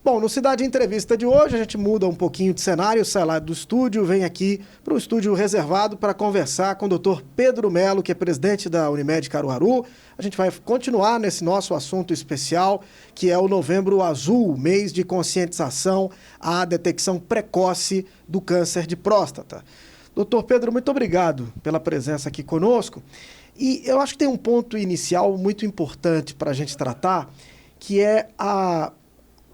Bom, no Cidade Entrevista de hoje, a gente muda um pouquinho de cenário, sai lá do estúdio, vem aqui para o estúdio reservado para conversar com o Dr. Pedro Melo, que é presidente da Unimed Caruaru. A gente vai continuar nesse nosso assunto especial, que é o Novembro Azul, mês de conscientização à detecção precoce do câncer de próstata. Doutor Pedro, muito obrigado pela presença aqui conosco. E eu acho que tem um ponto inicial muito importante para a gente tratar, que é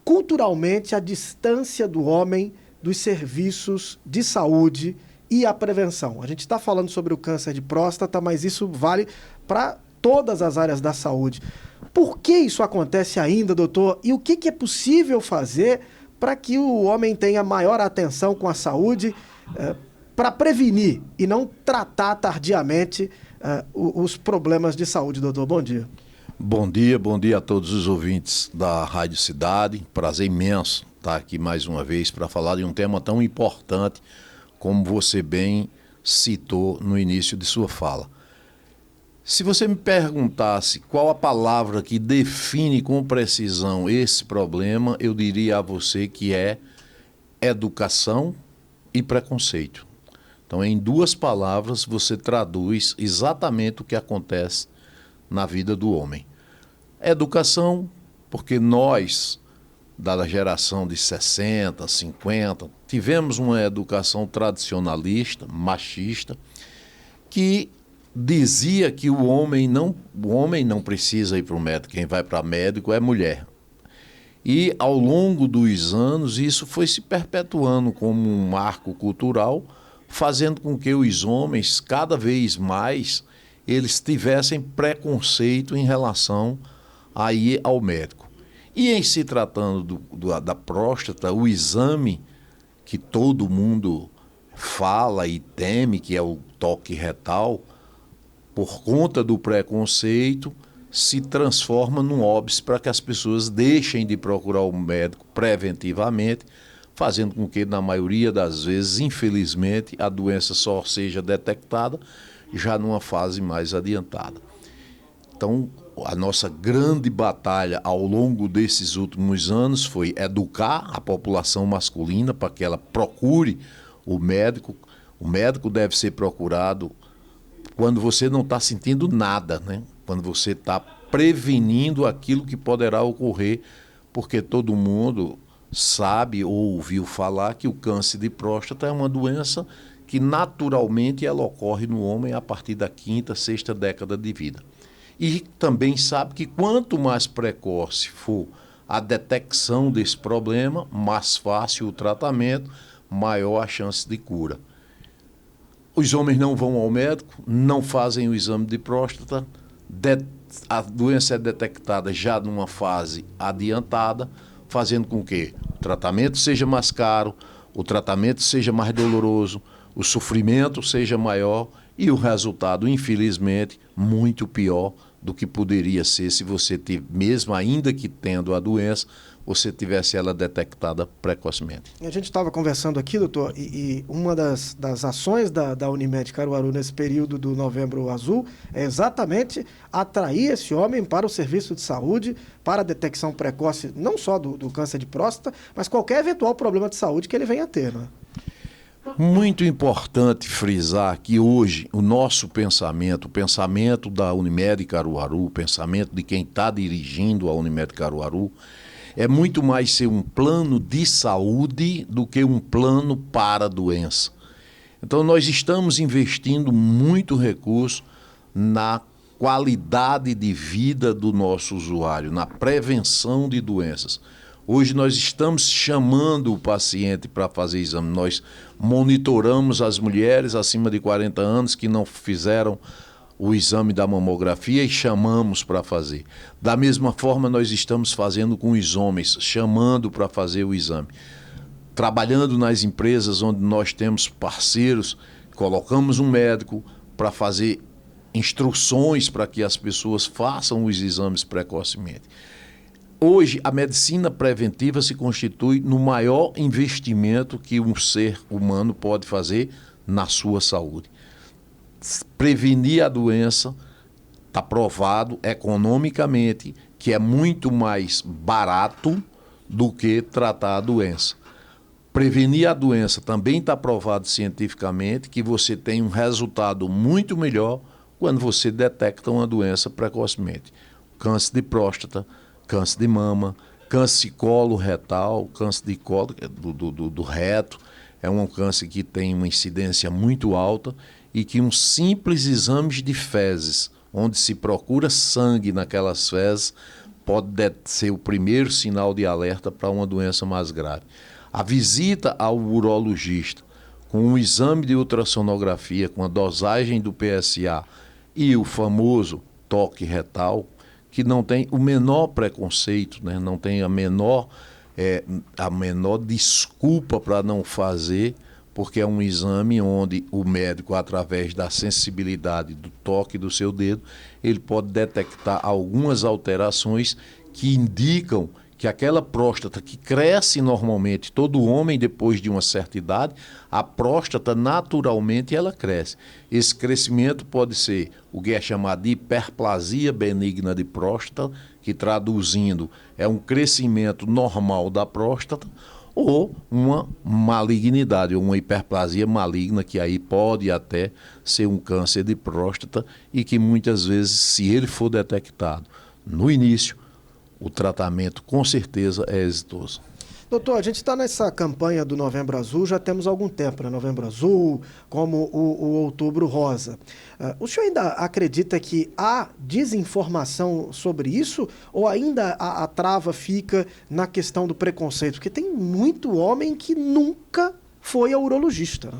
culturalmente a distância do homem dos serviços de saúde e a prevenção. A gente está falando sobre o câncer de próstata, mas isso vale para todas as áreas da saúde. Por que isso acontece ainda, doutor? E o que é possível fazer para que o homem tenha maior atenção com a saúde para prevenir e não tratar tardiamente os problemas de saúde, doutor? Bom dia. Bom dia a todos os ouvintes da Rádio Cidade. Prazer imenso estar aqui mais uma vez para falar de um tema tão importante como você bem citou no início de sua fala. Se você me perguntasse qual a palavra que define com precisão esse problema, eu diria a você que é educação e preconceito. Então, em duas palavras, você traduz exatamente o que acontece na vida do homem. Educação, porque nós, da geração de 60, 50, tivemos uma educação tradicionalista, machista, que dizia que o homem não precisa ir para o médico, quem vai para médico é mulher. E ao longo dos anos isso foi se perpetuando como um marco cultural, fazendo com que os homens, cada vez mais, eles tivessem preconceito em relação a ir ao médico. E em se tratando da próstata, o exame que todo mundo fala e teme, que é o toque retal, por conta do preconceito, se transforma num óbice para que as pessoas deixem de procurar o médico preventivamente, fazendo com que, na maioria das vezes, infelizmente, a doença só seja detectada já numa fase mais adiantada. Então, a nossa grande batalha ao longo desses últimos anos foi educar a população masculina para que ela procure o médico. O médico deve ser procurado quando você não está sentindo nada, né? Quando você está prevenindo aquilo que poderá ocorrer, porque todo mundo sabe ou ouviu falar que o câncer de próstata é uma doença que naturalmente ela ocorre no homem a partir da quinta, sexta década de vida. E também sabe que quanto mais precoce for a detecção desse problema, mais fácil o tratamento, maior a chance de cura. Os homens não vão ao médico, não fazem o exame de próstata, a doença é detectada já numa fase adiantada, fazendo com que o tratamento seja mais caro, o tratamento seja mais doloroso, o sofrimento seja maior e o resultado, infelizmente, muito pior do que poderia ser se você, mesmo ainda que tendo a doença, você tivesse ela detectada precocemente. A gente estava conversando aqui, doutor, e uma das ações da Unimed Caruaru nesse período do Novembro Azul é exatamente atrair esse homem para o serviço de saúde, para a detecção precoce, não só do câncer de próstata, mas qualquer eventual problema de saúde que ele venha a ter, né? Muito importante frisar que hoje o nosso pensamento, o pensamento da Unimed Caruaru, o pensamento de quem está dirigindo a Unimed Caruaru, é muito mais ser um plano de saúde do que um plano para a doença. Então nós estamos investindo muito recurso na qualidade de vida do nosso usuário, na prevenção de doenças. Hoje nós estamos chamando o paciente para fazer exame. Nós monitoramos as mulheres acima de 40 anos que não fizeram o exame da mamografia e chamamos para fazer. Da mesma forma, nós estamos fazendo com os homens, chamando para fazer o exame. Trabalhando nas empresas onde nós temos parceiros, colocamos um médico para fazer instruções para que as pessoas façam os exames precocemente. Hoje, a medicina preventiva se constitui no maior investimento que um ser humano pode fazer na sua saúde. Prevenir a doença está provado economicamente que é muito mais barato do que tratar a doença. Prevenir a doença também está provado cientificamente que você tem um resultado muito melhor quando você detecta uma doença precocemente. Câncer de próstata, câncer de mama, câncer de colo retal, câncer de colo do reto, é um câncer que tem uma incidência muito alta e que um simples exame de fezes, onde se procura sangue naquelas fezes, pode ser o primeiro sinal de alerta para uma doença mais grave. A visita ao urologista com um exame de ultrassonografia, com a dosagem do PSA e o famoso toque retal, que não tem o menor preconceito, né? Não tem a menor desculpa para não fazer, porque é um exame onde o médico, através da sensibilidade do toque do seu dedo, ele pode detectar algumas alterações que indicam que aquela próstata que cresce normalmente, todo homem depois de uma certa idade, a próstata naturalmente ela cresce. Esse crescimento pode ser o que é chamado de hiperplasia benigna de próstata, que traduzindo é um crescimento normal da próstata, ou uma malignidade, ou uma hiperplasia maligna, que aí pode até ser um câncer de próstata e que muitas vezes, se ele for detectado no início, o tratamento com certeza é exitoso. Doutor, a gente está nessa campanha do Novembro Azul, já temos algum tempo, né? Novembro Azul, como o Outubro Rosa. O senhor ainda acredita que há desinformação sobre isso ou ainda a trava fica na questão do preconceito? Porque tem muito homem que nunca foi ao urologista. Né?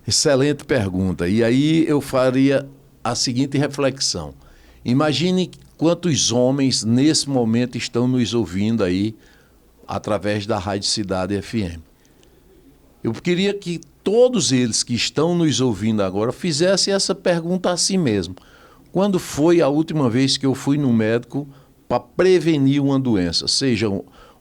Excelente pergunta. E aí eu faria a seguinte reflexão. Imagine quantos homens nesse momento estão nos ouvindo aí através da Rádio Cidade FM. Eu queria que todos eles que estão nos ouvindo agora fizessem essa pergunta a si mesmo. Quando foi a última vez que eu fui no médico para prevenir uma doença? Seja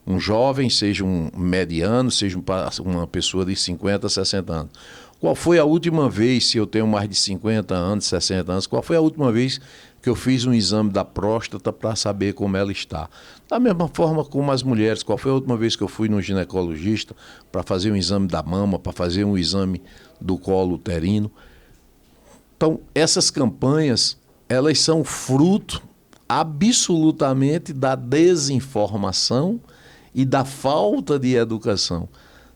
um jovem, seja um mediano, seja uma pessoa de 50, 60 anos. Qual foi a última vez, se eu tenho mais de 50 anos, 60 anos, qual foi a última vez que eu fiz um exame da próstata para saber como ela está? Da mesma forma como as mulheres, qual foi a última vez que eu fui no ginecologista para fazer um exame da mama, para fazer um exame do colo uterino? Então, essas campanhas, elas são fruto absolutamente da desinformação e da falta de educação.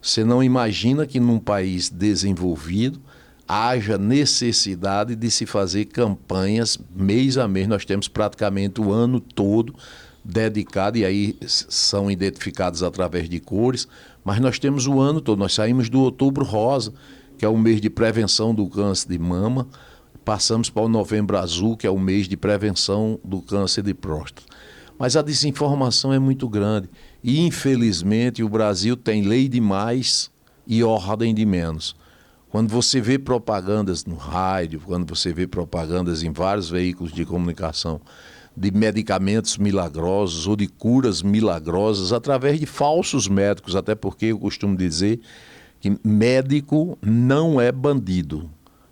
Você não imagina que num país desenvolvido haja necessidade de se fazer campanhas mês a mês. Nós temos praticamente o ano todo dedicado, e aí são identificados através de cores, mas nós temos o ano todo. Nós saímos do Outubro Rosa, que é o mês de prevenção do câncer de mama, passamos para o Novembro Azul, que é o mês de prevenção do câncer de próstata. Mas a desinformação é muito grande e, infelizmente, o Brasil tem lei de mais e ordem de menos. Quando você vê propagandas no rádio, quando você vê propagandas em vários veículos de comunicação de medicamentos milagrosos ou de curas milagrosas através de falsos médicos, até porque eu costumo dizer que médico não é bandido.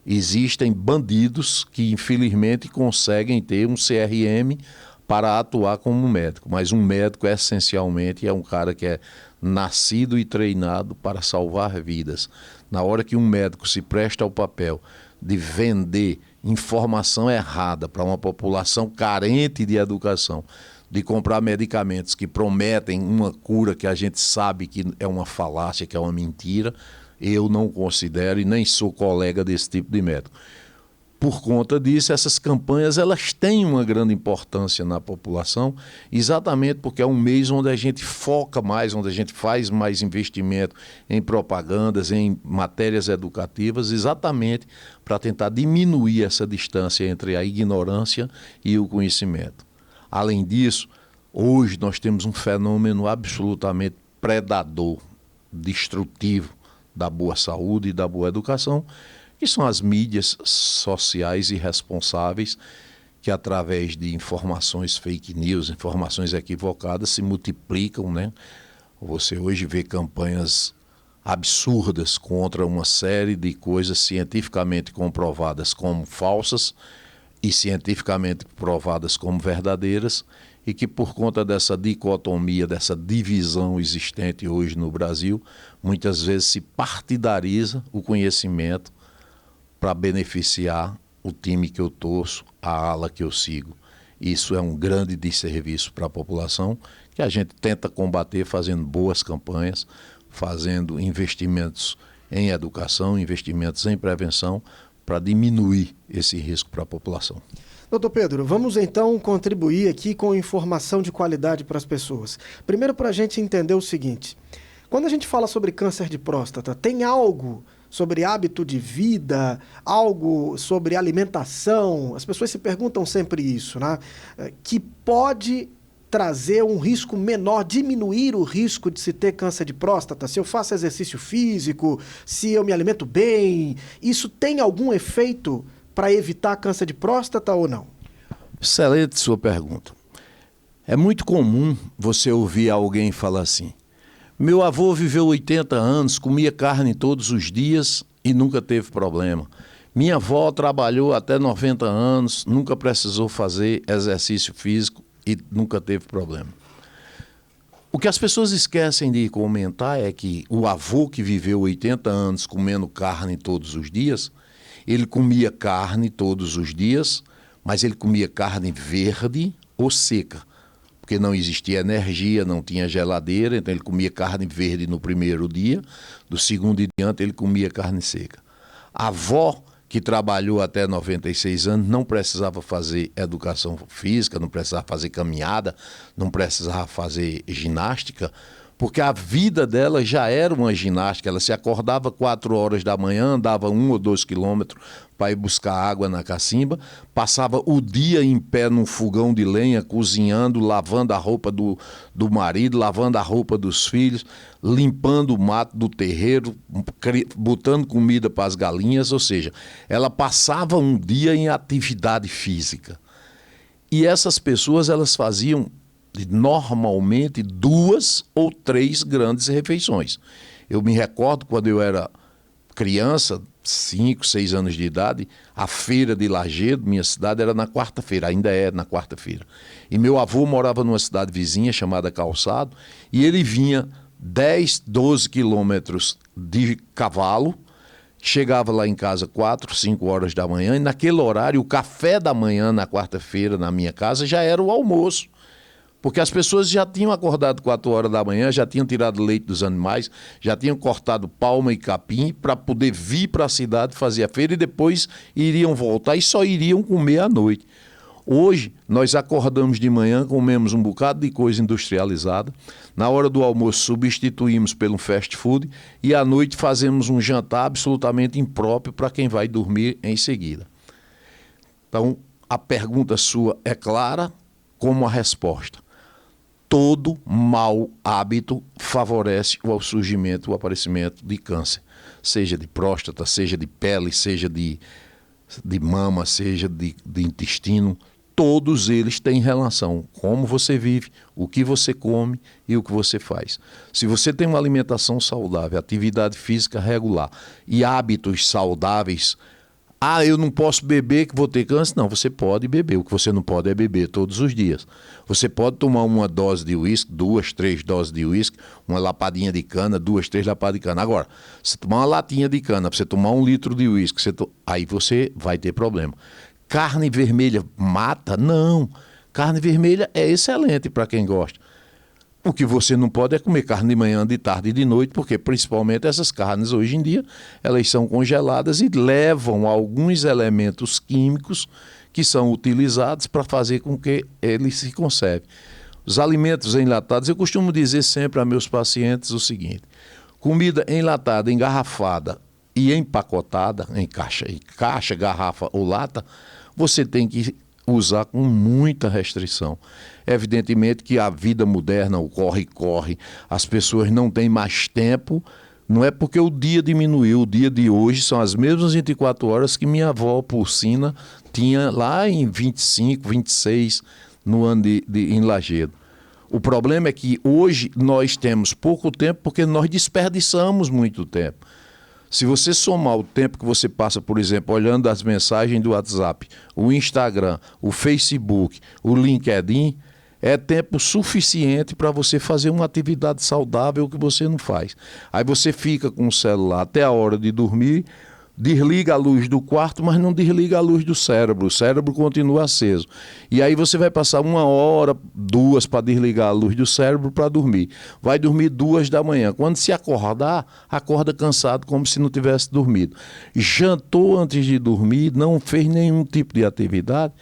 Existem bandidos que, infelizmente, conseguem ter um CRM para atuar como médico, mas um médico essencialmente é um cara que é nascido e treinado para salvar vidas. Na hora que um médico se presta ao papel de vender informação errada para uma população carente de educação, de comprar medicamentos que prometem uma cura que a gente sabe que é uma falácia, que é uma mentira, eu não considero e nem sou colega desse tipo de médico. Por conta disso, essas campanhas elas têm uma grande importância na população, exatamente porque é um mês onde a gente foca mais, onde a gente faz mais investimento em propagandas, em matérias educativas, exatamente para tentar diminuir essa distância entre a ignorância e o conhecimento. Além disso, hoje nós temos um fenômeno absolutamente predador, destrutivo da boa saúde e da boa educação, que são as mídias sociais irresponsáveis que, através de informações fake news, informações equivocadas, se multiplicam, né? Você hoje vê campanhas absurdas contra uma série de coisas cientificamente comprovadas como falsas e cientificamente provadas como verdadeiras, e que por conta dessa dicotomia, dessa divisão existente hoje no Brasil, muitas vezes se partidariza o conhecimento para beneficiar o time que eu torço, a ala que eu sigo. Isso é um grande desserviço para a população, que a gente tenta combater fazendo boas campanhas, fazendo investimentos em educação, investimentos em prevenção, para diminuir esse risco para a população. Doutor Pedro, vamos então contribuir aqui com informação de qualidade para as pessoas. Primeiro, para a gente entender o seguinte: quando a gente fala sobre câncer de próstata, tem algo sobre hábito de vida, algo sobre alimentação? As pessoas se perguntam sempre isso, né? Que pode trazer um risco menor, diminuir o risco de se ter câncer de próstata, se eu faço exercício físico, se eu me alimento bem, isso tem algum efeito para evitar câncer de próstata ou não? Excelente sua pergunta. É muito comum você ouvir alguém falar assim: meu avô viveu 80 anos, comia carne todos os dias e nunca teve problema. Minha avó trabalhou até 90 anos, nunca precisou fazer exercício físico e nunca teve problema. O que as pessoas esquecem de comentar é que o avô que viveu 80 anos comendo carne todos os dias, ele comia carne todos os dias, mas ele comia carne verde ou seca, porque não existia energia, não tinha geladeira, então ele comia carne verde no primeiro dia, do segundo em diante ele comia carne seca. A avó que trabalhou até 96 anos, não precisava fazer educação física, não precisava fazer caminhada, não precisava fazer ginástica, porque a vida dela já era uma ginástica. Ela se acordava 4 horas da manhã, andava 1 ou 2 quilômetros para ir buscar água na cacimba, passava o dia em pé num fogão de lenha, cozinhando, lavando a roupa do marido, lavando a roupa dos filhos, limpando o mato do terreiro, botando comida para as galinhas, ou seja, ela passava um dia em atividade física. E essas pessoas, elas faziam normalmente 2 ou 3 grandes refeições. Eu me recordo quando eu era criança, 5, 6 anos de idade, a feira de Lajedo, minha cidade, era na quarta-feira, ainda é na quarta-feira. E meu avô morava numa cidade vizinha chamada Calçado, e ele vinha 10, 12 quilômetros de cavalo, chegava lá em casa 4, 5 horas da manhã, e naquele horário, o café da manhã na quarta-feira na minha casa já era o almoço. Porque as pessoas já tinham acordado 4 horas da manhã, já tinham tirado leite dos animais, já tinham cortado palma e capim para poder vir para a cidade fazer a feira e depois iriam voltar e só iriam comer à noite. Hoje, nós acordamos de manhã, comemos um bocado de coisa industrializada, na hora do almoço substituímos pelo fast food e à noite fazemos um jantar absolutamente impróprio para quem vai dormir em seguida. Então, a pergunta sua é clara como a resposta. Todo mau hábito favorece o surgimento, o aparecimento de câncer, seja de próstata, seja de pele, seja de mama, seja de intestino. Todos eles têm relação. Como você vive, o que você come e o que você faz. Se você tem uma alimentação saudável, atividade física regular e hábitos saudáveis, eu não posso beber que vou ter câncer. Não, você pode beber. O que você não pode é beber todos os dias. Você pode tomar uma dose de uísque, 2, 3 doses de uísque, uma lapadinha de cana, 2, 3 lapadas de cana. Agora, se tomar uma latinha de cana, você tomar 1 litro de uísque, aí você vai ter problema. Carne vermelha mata? Não. Carne vermelha é excelente para quem gosta. O que você não pode é comer carne de manhã, de tarde e de noite, porque principalmente essas carnes hoje em dia, elas são congeladas e levam alguns elementos químicos que são utilizados para fazer com que ele se conserve. Os alimentos enlatados, eu costumo dizer sempre a meus pacientes o seguinte: comida enlatada, engarrafada e empacotada, em caixa, garrafa ou lata, você tem que usar com muita restrição. Evidentemente que a vida moderna, o corre-corre, as pessoas não têm mais tempo, não é porque o dia diminuiu, o dia de hoje são as mesmas 24 horas que minha avó Pulcina tinha lá em 25, 26, no ano em Lajedo. O problema é que hoje nós temos pouco tempo porque nós desperdiçamos muito tempo. Se você somar o tempo que você passa, por exemplo, olhando as mensagens do WhatsApp, o Instagram, o Facebook, o LinkedIn, é tempo suficiente para você fazer uma atividade saudável que você não faz. Aí você fica com o celular até a hora de dormir, desliga a luz do quarto, mas não desliga a luz do cérebro. O cérebro continua aceso. E aí você vai passar 1 hora, 2 para desligar a luz do cérebro para dormir. Vai dormir 2 da manhã. Quando se acordar, acorda cansado como se não tivesse dormido. Jantou antes de dormir, não fez nenhum tipo de atividade,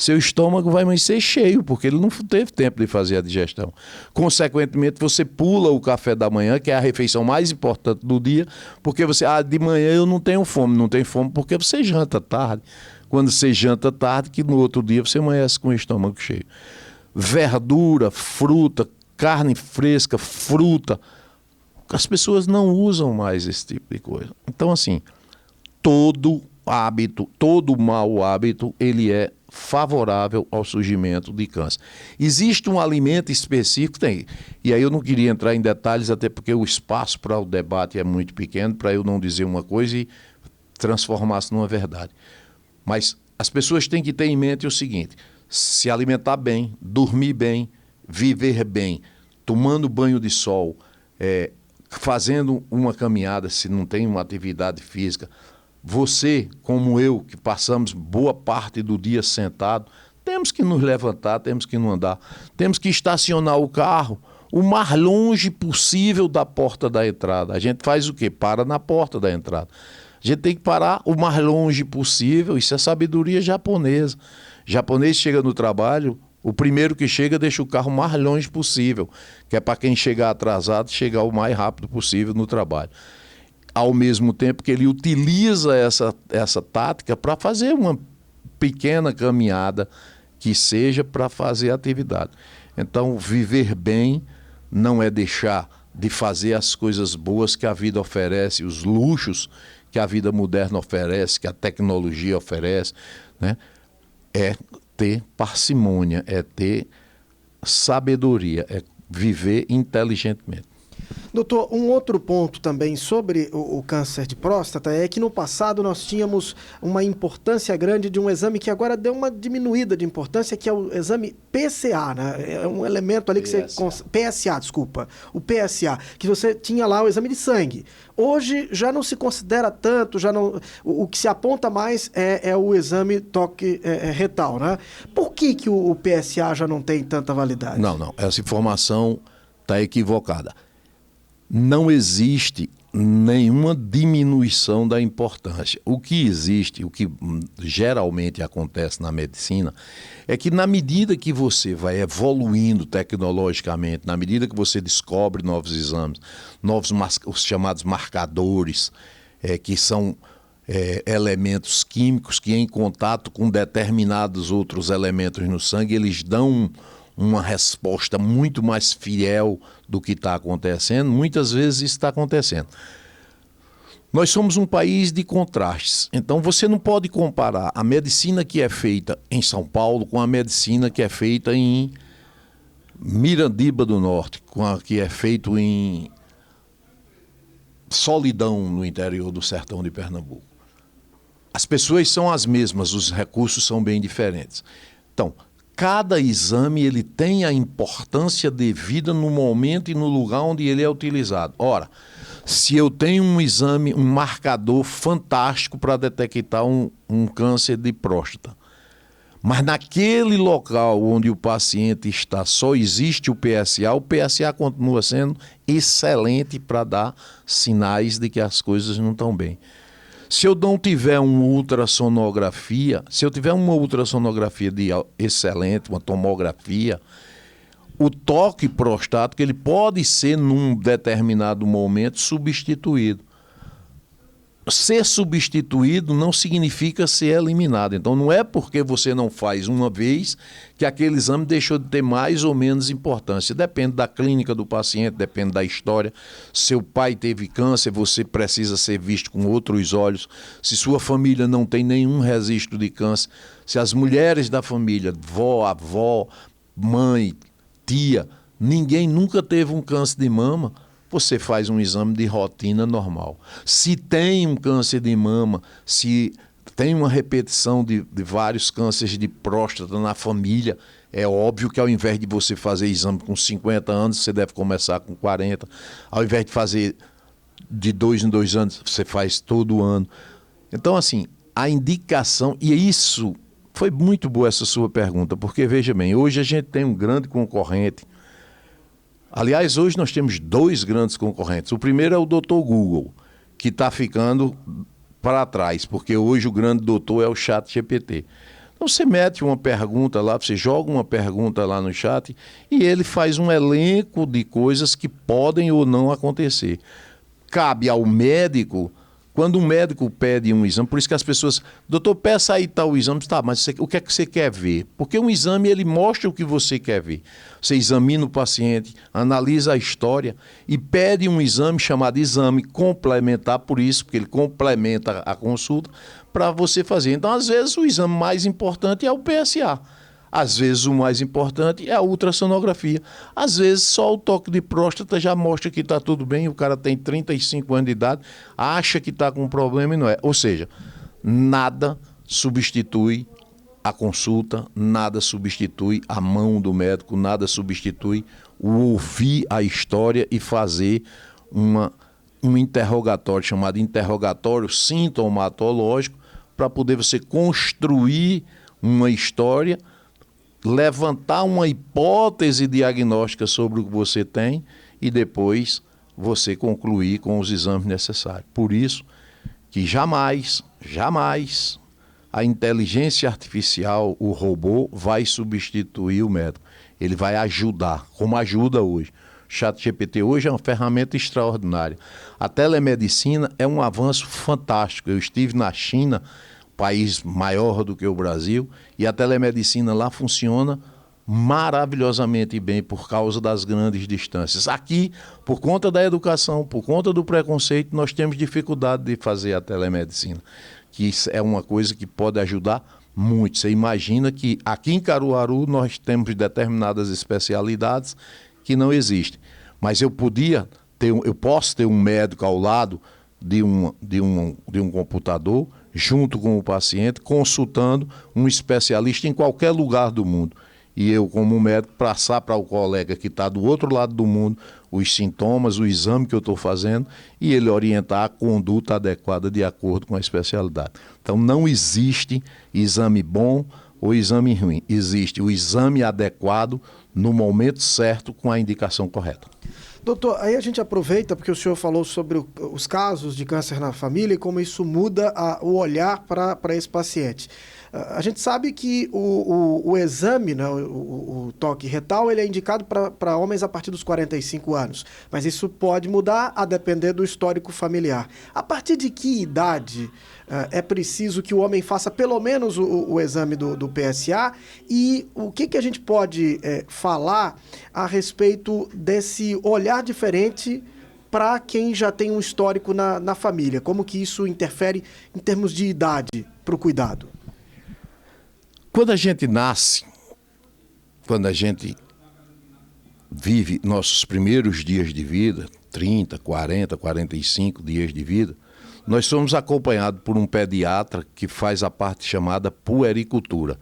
seu estômago vai amanhecer cheio, porque ele não teve tempo de fazer a digestão. Consequentemente, você pula o café da manhã, que é a refeição mais importante do dia, porque você, de manhã eu não tenho fome. Não tem fome porque você janta tarde. Quando você janta tarde, que no outro dia você amanhece com o estômago cheio. Verdura, fruta, carne fresca, fruta. As pessoas não usam mais esse tipo de coisa. Então, assim, todo hábito, todo mau hábito, ele é favorável ao surgimento de câncer. Existe um alimento específico, tem, e aí eu não queria entrar em detalhes, até porque o espaço para o debate é muito pequeno, para eu não dizer uma coisa e transformar-se numa verdade. Mas as pessoas têm que ter em mente o seguinte: se alimentar bem, dormir bem, viver bem, tomando banho de sol, fazendo uma caminhada, se não tem uma atividade física. Você, como eu, que passamos boa parte do dia sentado, temos que nos levantar, temos que não andar, temos que estacionar o carro o mais longe possível da porta da entrada. A gente faz o quê? Para na porta da entrada. A gente tem que parar o mais longe possível. Isso é sabedoria japonesa. O japonês chega no trabalho, o primeiro que chega deixa o carro o mais longe possível, que é para quem chegar atrasado, chegar o mais rápido possível no trabalho. Ao mesmo tempo que ele utiliza essa tática para fazer uma pequena caminhada que seja para fazer atividade. Então, viver bem não é deixar de fazer as coisas boas que a vida oferece, os luxos que a vida moderna oferece, que a tecnologia oferece, né? É ter parcimônia, é ter sabedoria, é viver inteligentemente. Doutor, um outro ponto também sobre o câncer de próstata é que no passado nós tínhamos uma importância grande de um exame que agora deu uma diminuída de importância, que é o exame PSA, né? É um elemento ali que PSA, desculpa. O PSA, que você tinha lá o exame de sangue. Hoje já não se considera tanto, já não, o que se aponta mais é o exame toque retal, né? Por que o PSA já não tem tanta validade? Não. Essa informação está equivocada. Não existe nenhuma diminuição da importância. O que existe, o que geralmente acontece na medicina, é que na medida que você vai evoluindo tecnologicamente, na medida que você descobre novos exames, os chamados marcadores, que são elementos químicos que em contato com determinados outros elementos no sangue, eles dão uma resposta muito mais fiel do que está acontecendo. Muitas vezes isso está acontecendo. Nós somos um país de contrastes, então você não pode comparar a medicina que é feita em São Paulo com a medicina que é feita em Mirandiba do Norte, com a que é feito em Solidão, no interior do sertão de Pernambuco. As pessoas são as mesmas, os recursos são bem diferentes. Então, cada exame ele tem a importância devida no momento e no lugar onde ele é utilizado. Ora, se eu tenho um exame, um marcador fantástico para detectar um câncer de próstata, mas naquele local onde o paciente está só existe o PSA continua sendo excelente para dar sinais de que as coisas não estão bem. Se eu não tiver uma ultrassonografia, se eu tiver uma ultrassonografia excelente, uma tomografia, o toque prostático ele pode ser, num determinado momento, substituído. Ser substituído não significa ser eliminado. Então, não é porque você não faz uma vez que aquele exame deixou de ter mais ou menos importância. Depende da clínica do paciente, depende da história. Seu pai teve câncer, você precisa ser visto com outros olhos. Se sua família não tem nenhum registro de câncer, se as mulheres da família, vó, avó, mãe, tia, ninguém nunca teve um câncer de mama, você faz um exame de rotina normal. Se tem um câncer de mama, se tem uma repetição de vários cânceres de próstata na família, É óbvio que ao invés de você fazer exame com 50 anos, você deve começar com 40. Ao invés de fazer de 2 em 2 anos, você faz todo ano. Então, assim, a indicação, e isso foi muito boa essa sua pergunta, porque veja bem, hoje a gente tem um grande concorrente. Aliás, hoje nós temos 2 grandes concorrentes. O primeiro é o Dr. Google, que está ficando para trás, porque hoje o grande doutor é o ChatGPT. Então você mete uma pergunta lá, você joga uma pergunta lá no chat e ele faz um elenco de coisas que podem ou não acontecer. Cabe ao médico, quando um médico pede um exame, por isso que as pessoas, doutor, peça aí tal exame, tá, mas o que é que você quer ver? Porque um exame, ele mostra o que você quer ver. Você examina o paciente, analisa a história e pede um exame chamado exame complementar, por isso, porque ele complementa a consulta, para você fazer. Então, às vezes, o exame mais importante é o PSA. Às vezes o mais importante é a ultrassonografia. Às vezes só o toque de próstata já mostra que está tudo bem, o cara tem 35 anos de idade, acha que está com um problema e não é. Ou seja, nada substitui a consulta, nada substitui a mão do médico, nada substitui o ouvir a história e fazer um interrogatório chamado interrogatório sintomatológico para poder você construir uma história, levantar uma hipótese diagnóstica sobre o que você tem e depois você concluir com os exames necessários. Por isso que jamais a inteligência artificial, o robô, vai substituir o médico. Ele vai ajudar, como ajuda hoje. O ChatGPT hoje é uma ferramenta extraordinária. A telemedicina é um avanço fantástico. Eu estive na China, país maior do que o Brasil, e a telemedicina lá funciona maravilhosamente bem por causa das grandes distâncias. Aqui, por conta da educação, por conta do preconceito, nós temos dificuldade de fazer a telemedicina, que isso é uma coisa que pode ajudar muito. Você imagina que aqui em Caruaru nós temos determinadas especialidades que não existem, mas eu posso ter um médico ao lado de um computador, junto com o paciente, consultando um especialista em qualquer lugar do mundo. E eu, como médico, passar para o colega que está do outro lado do mundo os sintomas, o exame que eu estou fazendo e ele orientar a conduta adequada de acordo com a especialidade. Então, não existe exame bom ou exame ruim. Existe o exame adequado no momento certo com a indicação correta. Doutor, aí a gente aproveita, porque o senhor falou sobre os casos de câncer na família e como isso muda o olhar para esse paciente. A gente sabe que o exame, né, o toque retal, ele é indicado para homens a partir dos 45 anos, mas isso pode mudar a depender do histórico familiar. A partir de que idade é preciso que o homem faça pelo menos o exame do PSA e o que a gente pode falar a respeito desse olhar diferente para quem já tem um histórico na família? Como que isso interfere em termos de idade para o cuidado? Quando a gente nasce, quando a gente vive nossos primeiros dias de vida, 30, 40, 45 dias de vida, nós somos acompanhados por um pediatra que faz a parte chamada puericultura,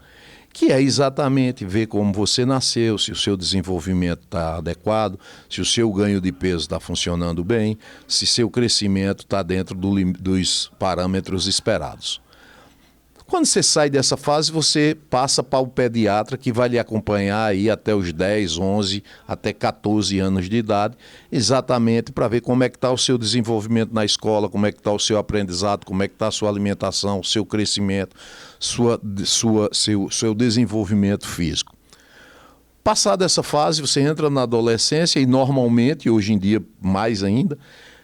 que é exatamente ver como você nasceu, se o seu desenvolvimento está adequado, se o seu ganho de peso está funcionando bem, se seu crescimento está dentro dos parâmetros esperados. Quando você sai dessa fase, você passa para o pediatra que vai lhe acompanhar aí até os 10, 11, até 14 anos de idade, exatamente para ver como é que está o seu desenvolvimento na escola, como é que está o seu aprendizado, como é que está a sua alimentação, o seu crescimento, seu desenvolvimento físico. Passada essa fase, você entra na adolescência e normalmente, hoje em dia mais ainda,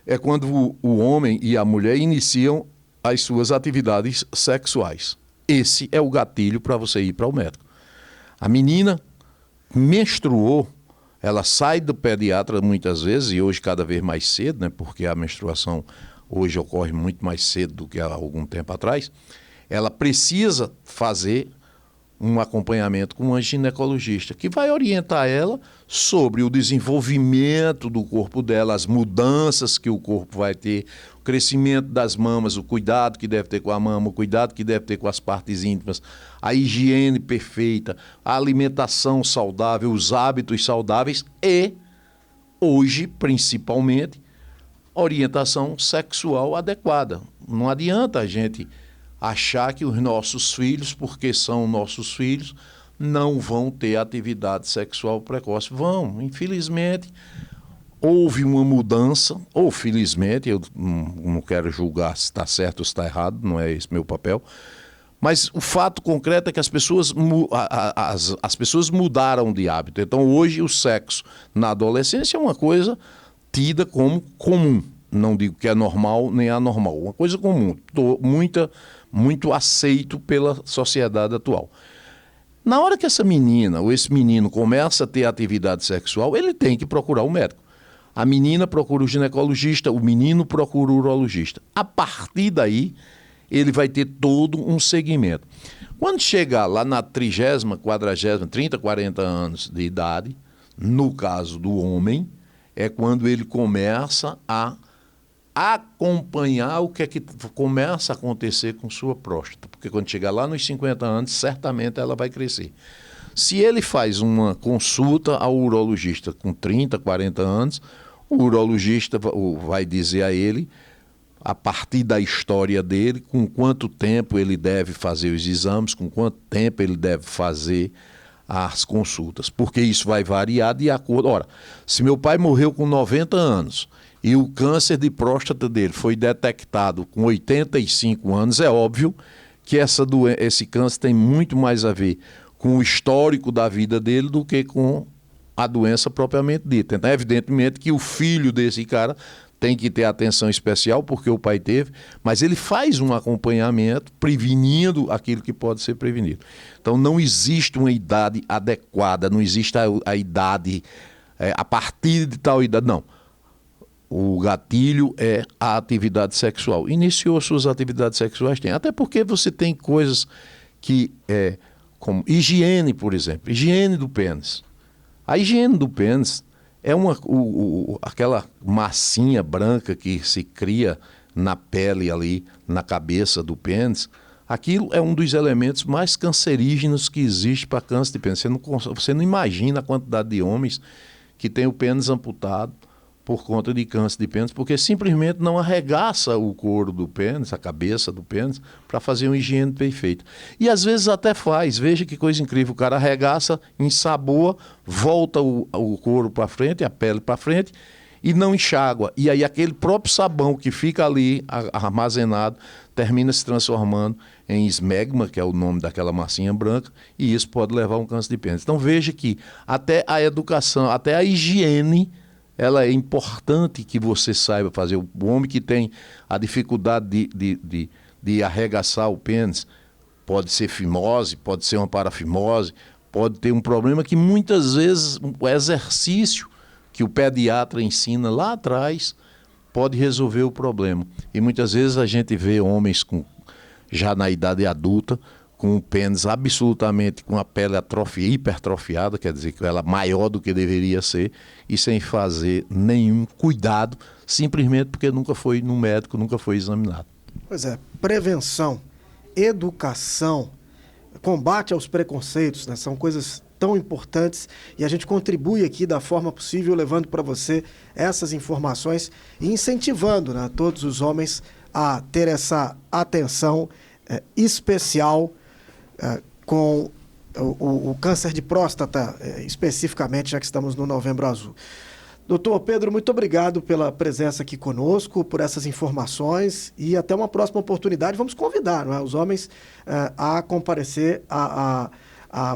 é quando o homem e a mulher iniciam as suas atividades sexuais. Esse é o gatilho para você ir para o médico. A menina menstruou, ela sai do pediatra muitas vezes, e hoje cada vez mais cedo, né, porque a menstruação hoje ocorre muito mais cedo do que há algum tempo atrás, ela precisa fazer um acompanhamento com uma ginecologista, que vai orientar ela sobre o desenvolvimento do corpo dela, as mudanças que o corpo vai ter, o crescimento das mamas, o cuidado que deve ter com a mama, o cuidado que deve ter com as partes íntimas, a higiene perfeita, a alimentação saudável, os hábitos saudáveis e, hoje, principalmente, orientação sexual adequada. Não adianta a gente achar que os nossos filhos, porque são nossos filhos, não vão ter atividade sexual precoce. Vão, infelizmente, houve uma mudança, ou felizmente, eu não quero julgar se está certo ou se está errado, não é esse meu papel, mas o fato concreto é que as pessoas mudaram de hábito. Então, hoje, o sexo na adolescência é uma coisa tida como comum. Não digo que é normal nem anormal, uma coisa comum, muito aceito pela sociedade atual. Na hora que essa menina ou esse menino começa a ter atividade sexual, ele tem que procurar o médico. A menina procura o ginecologista, o menino procura o urologista. A partir daí, ele vai ter todo um segmento. Quando chegar lá na 30ª, 40ª, 30, 40 anos de idade, no caso do homem, é quando ele começa a acompanhar o que é que começa a acontecer com sua próstata. Porque quando chegar lá nos 50 anos, certamente ela vai crescer. Se ele faz uma consulta ao urologista com 30, 40 anos, o urologista vai dizer a ele, a partir da história dele, com quanto tempo ele deve fazer os exames, com quanto tempo ele deve fazer as consultas, porque isso vai variar de acordo. Ora, se meu pai morreu com 90 anos e o câncer de próstata dele foi detectado com 85 anos, é óbvio que esse câncer tem muito mais a ver com o histórico da vida dele do que com a doença propriamente dita. Então, evidentemente que o filho desse cara tem que ter atenção especial, porque o pai teve, mas ele faz um acompanhamento prevenindo aquilo que pode ser prevenido. Então, não existe uma idade adequada, não existe a idade a partir de tal idade, não. O gatilho é a atividade sexual. Iniciou suas atividades sexuais, tem. Até porque você tem coisas que, como higiene, por exemplo, higiene do pênis. A higiene do pênis é aquela massinha branca que se cria na pele ali, na cabeça do pênis. Aquilo é um dos elementos mais cancerígenos que existe para câncer de pênis. Você não imagina a quantidade de homens que tem o pênis amputado por conta de câncer de pênis, porque simplesmente não arregaça o couro do pênis, a cabeça do pênis, para fazer uma higiene perfeita. E às vezes até faz, veja que coisa incrível, o cara arregaça, ensaboa, volta o couro para frente, a pele para frente, e não enxágua. E aí aquele próprio sabão que fica ali armazenado, termina se transformando em esmegma, que é o nome daquela massinha branca, e isso pode levar a um câncer de pênis. Então veja que até a educação, até a higiene, ela é importante que você saiba fazer. O homem que tem a dificuldade de arregaçar o pênis, pode ser fimose, pode ser uma parafimose, pode ter um problema que muitas vezes o exercício que o pediatra ensina lá atrás pode resolver o problema. E muitas vezes a gente vê homens já na idade adulta, com o pênis absolutamente, com a pele hipertrofiada, quer dizer, que ela é maior do que deveria ser, e sem fazer nenhum cuidado, simplesmente porque nunca foi no médico, nunca foi examinado. Pois é, prevenção, educação, combate aos preconceitos, né, são coisas tão importantes e a gente contribui aqui da forma possível, levando para você essas informações e incentivando, né, todos os homens a ter essa atenção especial com o câncer de próstata, especificamente, já que estamos no Novembro Azul. Doutor Pedro, muito obrigado pela presença aqui conosco, por essas informações e até uma próxima oportunidade. Vamos convidar, não é, os homens a comparecer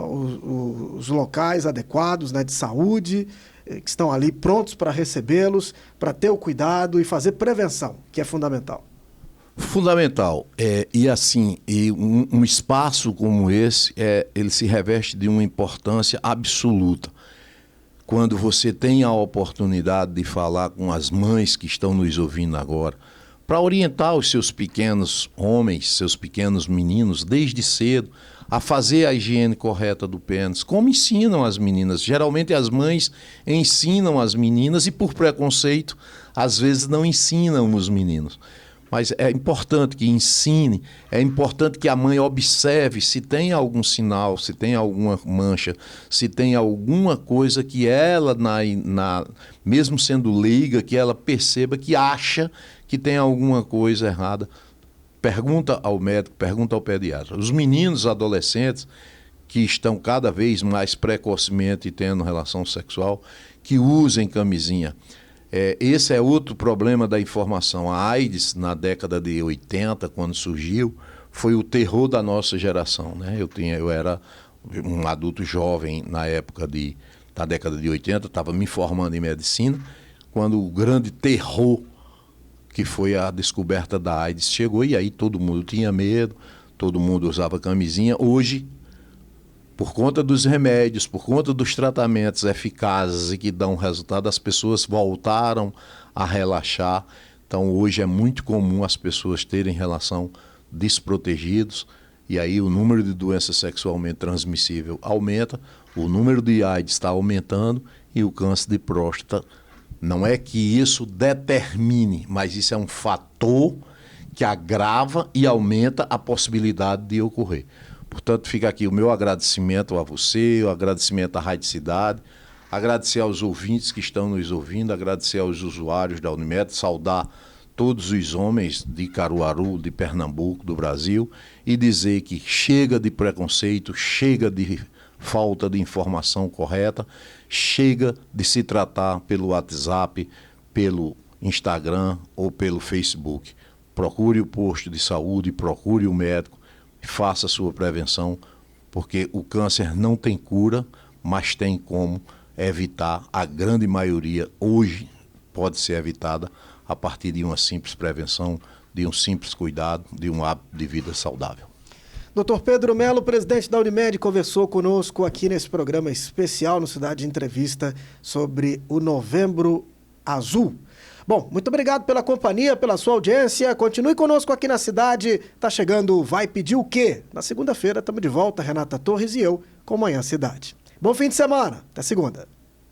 os locais adequados, né, de saúde, que estão ali prontos para recebê-los, para ter o cuidado e fazer prevenção, que é fundamental. Fundamental. Um espaço como esse, ele se reveste de uma importância absoluta. Quando você tem a oportunidade de falar com as mães que estão nos ouvindo agora, para orientar os seus pequenos homens, seus pequenos meninos, desde cedo, a fazer a higiene correta do pênis, como ensinam as meninas. Geralmente as mães ensinam as meninas e, por preconceito, às vezes não ensinam os meninos. Mas é importante que ensine, é importante que a mãe observe se tem algum sinal, se tem alguma mancha, se tem alguma coisa que ela, mesmo sendo leiga, que ela perceba que acha que tem alguma coisa errada. Pergunta ao médico, pergunta ao pediatra. Os meninos adolescentes que estão cada vez mais precocemente tendo relação sexual, que usem camisinha. Esse é outro problema da informação. A AIDS, na década de 80, quando surgiu, foi o terror da nossa geração, né? Eu era um adulto jovem na época da década de 80, estava me formando em medicina, quando o grande terror, que foi a descoberta da AIDS, chegou, e aí todo mundo tinha medo, todo mundo usava camisinha. Hoje, por conta dos remédios, por conta dos tratamentos eficazes e que dão resultado, as pessoas voltaram a relaxar. Então, hoje é muito comum as pessoas terem relação desprotegidos, e aí o número de doença sexualmente transmissível aumenta, o número de AIDS está aumentando e o câncer de próstata. Não é que isso determine, mas isso é um fator que agrava e aumenta a possibilidade de ocorrer. Portanto, fica aqui o meu agradecimento a você, o agradecimento à Rádio Cidade, agradecer aos ouvintes que estão nos ouvindo, agradecer aos usuários da Unimed, saudar todos os homens de Caruaru, de Pernambuco, do Brasil, e dizer que chega de preconceito, chega de falta de informação correta, chega de se tratar pelo WhatsApp, pelo Instagram ou pelo Facebook. Procure o posto de saúde, procure o médico, faça a sua prevenção, porque o câncer não tem cura, mas tem como evitar. A grande maioria hoje pode ser evitada a partir de uma simples prevenção, de um simples cuidado, de um hábito de vida saudável. Dr. Pedro Melo, presidente da Unimed, conversou conosco aqui nesse programa especial no Cidade Entrevista sobre o Novembro Azul. Bom, muito obrigado pela companhia, pela sua audiência. Continue conosco aqui na cidade. Tá chegando Vai Pedir o Quê? Na segunda-feira estamos de volta, Renata Torres e eu, com Manhã Cidade. Bom fim de semana. Até segunda.